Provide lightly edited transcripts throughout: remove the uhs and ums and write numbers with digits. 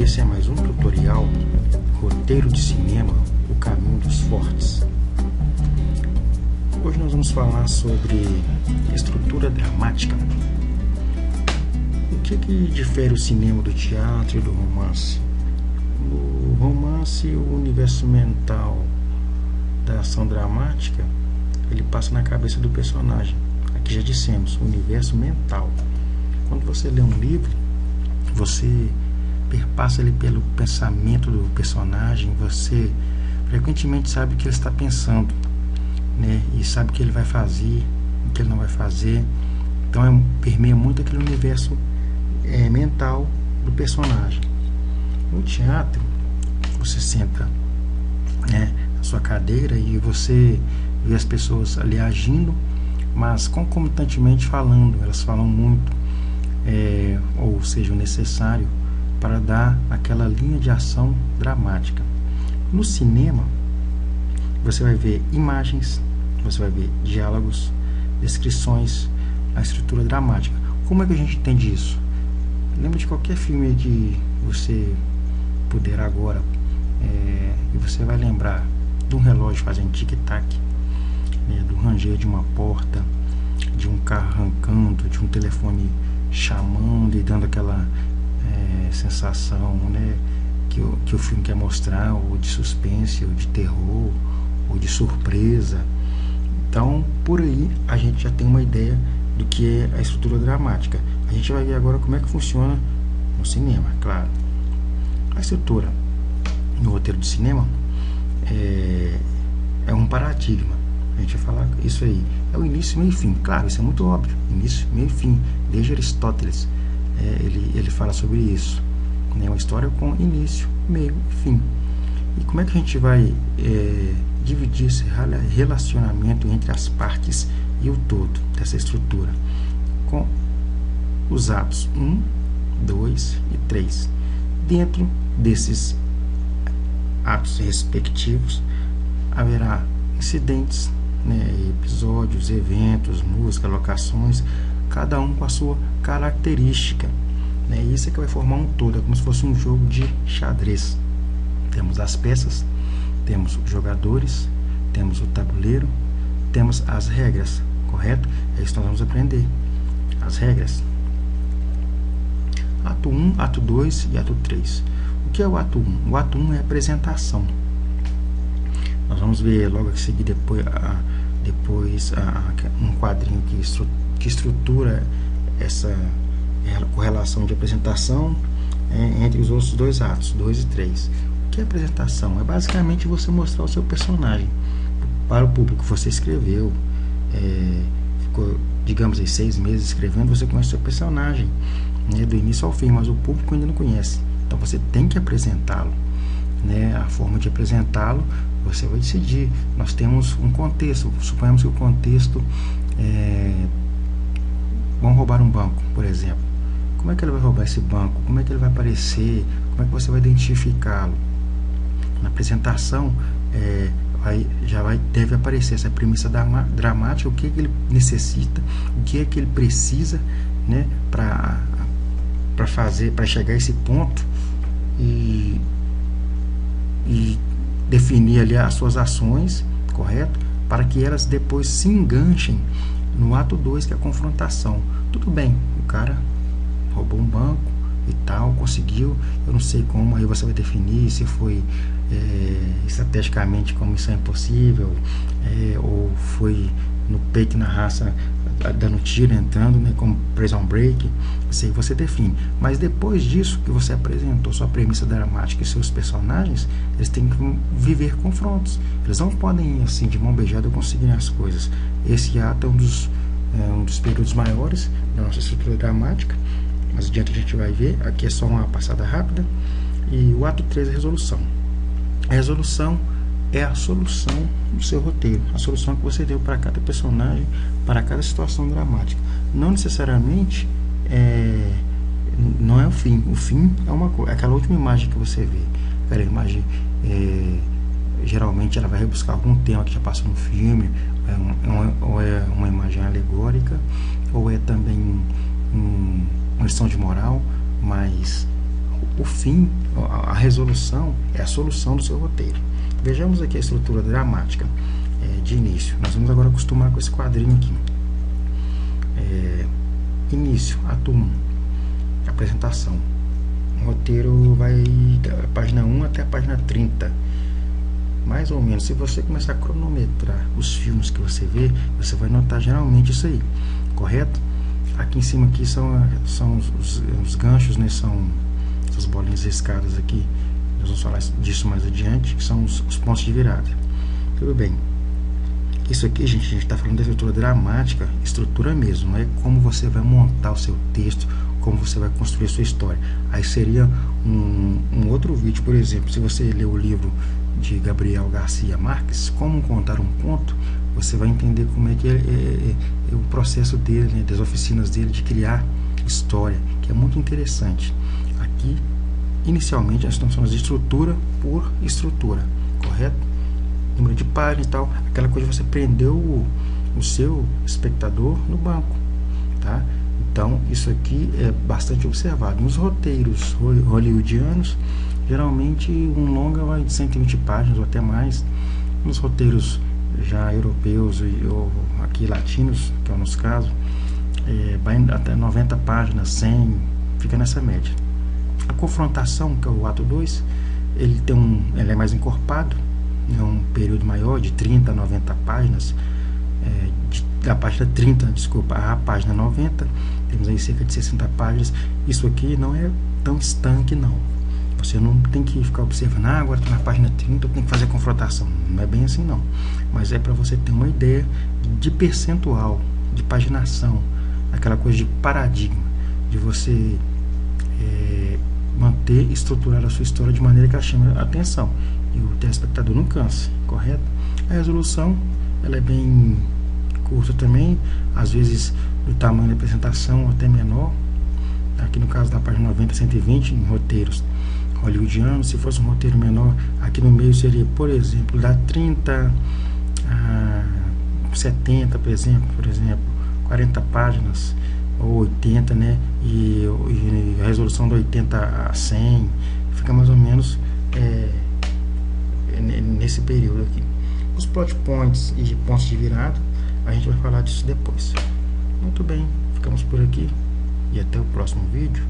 esse é mais um tutorial roteiro de cinema, o caminho dos fortes. Hoje nós vamos falar sobre estrutura dramática. O que difere o cinema do teatro e do romance? No romance, o universo mental da ação dramática, ele passa na cabeça do personagem. Aqui já dissemos, o universo mental. Quando você lê um livro, você perpassa ele pelo pensamento do personagem, você frequentemente sabe o que ele está pensando, né? E sabe o que ele vai fazer, o que ele não vai fazer. Então permeia muito aquele universo mental do personagem. No teatro, você senta, né, na sua cadeira e você vê as pessoas ali agindo, mas concomitantemente falando. Elas falam muito, ou seja, o necessário para dar aquela linha de ação dramática. No cinema, você vai ver imagens, você vai ver diálogos, descrições, a estrutura dramática. Como é que a gente entende isso? Lembra de qualquer filme que você puder agora, e você vai lembrar de um relógio fazendo tic-tac, né, do ranger de uma porta, de um carro arrancando, de um telefone chamando e dando aquela sensação, né, que o filme quer mostrar, ou de suspense, ou de terror, ou de surpresa. Então, por aí a gente já tem uma ideia do que é a estrutura dramática. A gente vai ver agora como é que funciona no cinema, claro. A estrutura no roteiro de cinema é um paradigma. A gente vai falar isso aí. É o início, meio e fim. Claro, isso é muito óbvio. Início, meio e fim. Desde Aristóteles, ele fala sobre isso. É uma história com início, meio e fim. E como é que a gente vai dividir esse relacionamento entre as partes e o todo dessa estrutura? Com os atos 1, 2 e 3. Dentro desses atos respectivos haverá incidentes, né, episódios, eventos, música, locações, cada um com a sua característica, né? Isso é que vai formar um todo, é como se fosse um jogo de xadrez. Temos as peças, temos os jogadores, temos o tabuleiro, temos as regras, correto? É isso que nós vamos aprender, as regras. Ato 1, ato 2 e ato 3. O que é o ato 1? O ato 1 é a apresentação. Nós vamos ver logo a seguir depois um quadrinho que estrutura essa correlação de apresentação entre os outros dois atos, 2 e 3. O que é apresentação? É basicamente você mostrar o seu personagem para o público. Você escreveu, ficou, digamos aí, 6 meses escrevendo, você conhece o seu personagem, né, do início ao fim, mas o público ainda não conhece. Então você tem que apresentá-lo, né? A forma de apresentá-lo você vai decidir. Nós temos um contexto. Suponhamos que o contexto vão roubar um banco, por exemplo. Como é que ele vai roubar esse banco? Como é que ele vai aparecer? Como é que você vai identificá-lo? Na apresentação deve aparecer essa premissa dramática, o que ele necessita, o que é que ele precisa, né, para chegar a esse ponto e definir ali as suas ações, correto? Para que elas depois se enganchem no ato 2, que é a confrontação. Tudo bem, o cara roubou um banco e tal, conseguiu, eu não sei como, aí você vai definir se foi estrategicamente como isso é impossível, ou foi no peito, na raça, dando tiro, entrando, né, como Prison Break. Isso aí você define. Mas depois disso que você apresentou sua premissa dramática e seus personagens, eles têm que viver confrontos. Eles não podem, assim, de mão beijada, conseguir as coisas. Esse ato é um dos períodos maiores da nossa estrutura dramática, mas adiante a gente vai ver. Aqui é só uma passada rápida. E o ato 3 é a resolução. A resolução é a solução do seu roteiro, a solução que você deu para cada personagem, para cada situação dramática. Não necessariamente não é o fim. O fim é uma coisa, aquela última imagem que você vê. Aquela imagem, geralmente ela vai rebuscar algum tema que já passou no filme, ou é uma imagem alegórica, ou é também uma lição de moral, mas o fim, resolução é a solução do seu roteiro. Vejamos aqui a estrutura dramática de início. Nós vamos agora acostumar com esse quadrinho aqui. Início, ato 1, apresentação. O roteiro vai da página 1 até a página 30. Mais ou menos. Se você começar a cronometrar os filmes que você vê, você vai notar geralmente isso aí, correto? Aqui em cima aqui são os ganchos, né? São essas bolinhas riscadas aqui. Nós vamos falar disso mais adiante, que são os pontos de virada. Tudo bem. Isso aqui, gente, a gente está falando da estrutura dramática, estrutura mesmo, não é como você vai montar o seu texto, como você vai construir a sua história. Aí seria um outro vídeo, por exemplo, se você ler o livro de Gabriel Garcia Marques, Como Contar um Conto, você vai entender como é que é o processo dele, né, das oficinas dele de criar história, que é muito interessante. Aqui, inicialmente, nós estamos falando de estrutura por estrutura, correto? Número de páginas e tal, aquela coisa de você prender o seu espectador no banco, tá? Então, isso aqui é bastante observado. Nos roteiros hollywoodianos, geralmente um longa vai de 120 páginas ou até mais. Nos roteiros já europeus ou aqui latinos, que é o nosso caso, vai até 90 páginas, 100, fica nessa média. A confrontação, que é o ato 2, ele é mais encorpado, é um período maior, de 30 a 90 páginas, da página 30, desculpa, à página 90, temos aí cerca de 60 páginas. Isso aqui não é tão estanque, não. Você não tem que ficar observando, agora estou na página 30, eu tenho que fazer a confrontação. Não é bem assim, não. Mas é para você ter uma ideia de percentual, de paginação, aquela coisa de paradigma, de você manter estruturada a sua história de maneira que ela chame a atenção e o telespectador não canse, correto? A resolução, ela é bem curta também, às vezes do tamanho da apresentação até menor. Aqui no caso da página 90 a 120, em roteiros hollywoodianos. Se fosse um roteiro menor, aqui no meio seria, por exemplo, da 30 a 70, por exemplo, 40 páginas ou 80, né? E a resolução de 80 a 100 fica mais ou menos nesse período aqui. Os plot points e pontos de virada, a gente vai falar disso depois. Muito bem, ficamos por aqui e até o próximo vídeo.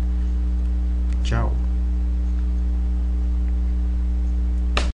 Tchau.